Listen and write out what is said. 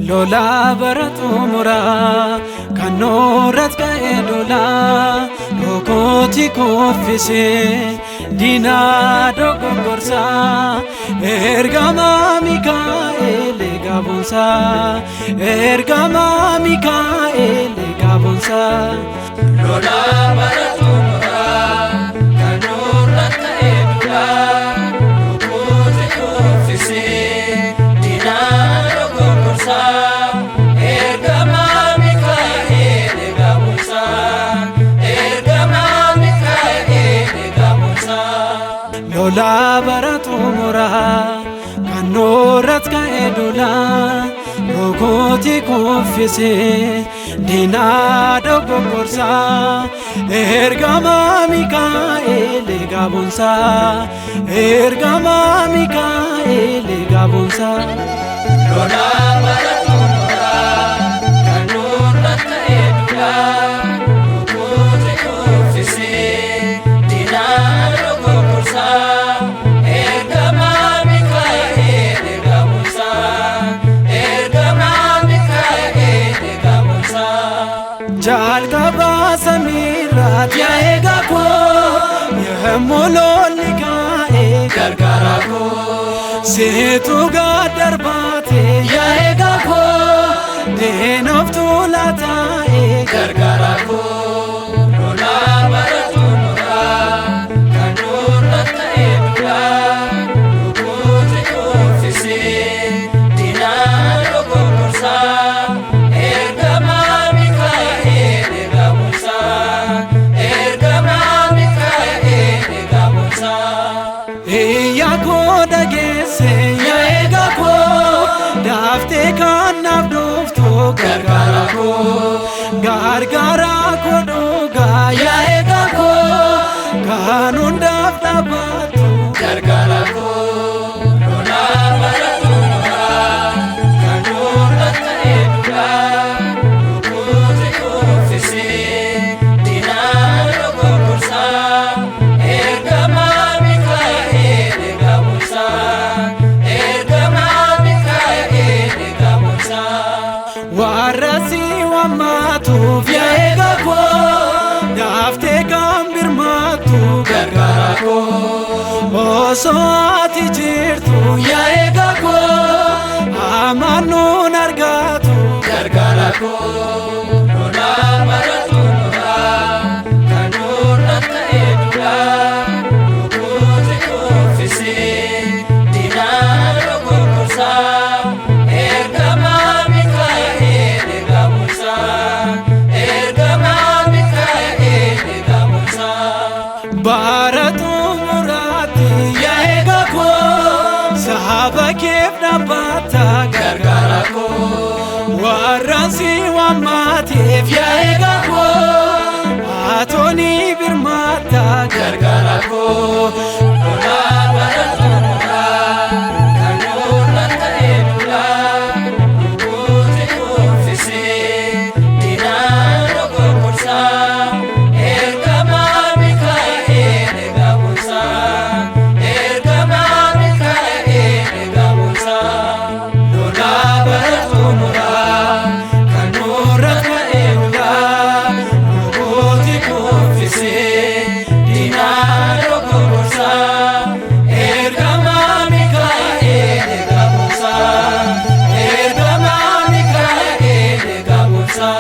Lola baratumura kanorat kaedola rokoti kofise dina dogorsa ergama Mikaele gabonsa ergama Mikaele gabonsa Lola baratumura kanorat kaedola rokoti kofise Lola baratumura kanorat kaedola rokoti kofise dina dogorsa ergama Mikaele gabonsa ergama Mikaele gabonsa Lola baratumura kanorat kaedola rokoti kofise dina dogorsa ergama Mikaele gabonsa ergama Mikaele gabonsa jalqaba samirat yaega ko yehmololika gargara ko setu gadarbate yaega ko denoftulata gargara ko Lola baratumura kanorat kaedola rokoti kofise dina dogorsa ergama Mikaele gabonsa ergama Mikaele gabonsa Eya ko dagese yaega ko dafte kanaf dofto gargara ko gargara ko doga yaega ko kanun dafta batu gargara ko Lola baratumura kanorat kaedola rokoti kofise dina dogorsa ergama Mikaele gabonsa ergama Mikaele gabonsa warasi wamatu yaega ko dafte gambirmatu gargara ko osati jirtu yaega ko amanun argatu gargara ko Lola baratumura kanorat kaedola rokoti kofise dina dogorsa ergama Mikaele gabonsa ergama Mikaele gabonsa baratumurati yaega ko sahaba kef nabata gargara ko warasi wamati yaega ko atoni birmata gargara ko Lola baratumura kanorat kaedola rokoti kofise dina dogorsa ergama Mikaele gabonsa ergama Mikaele gabonsa Lola baratumura kanorat kaedola rokoti kofise dina dogorsa ergama Mikaele gabonsa ergama Mikaele gabonsa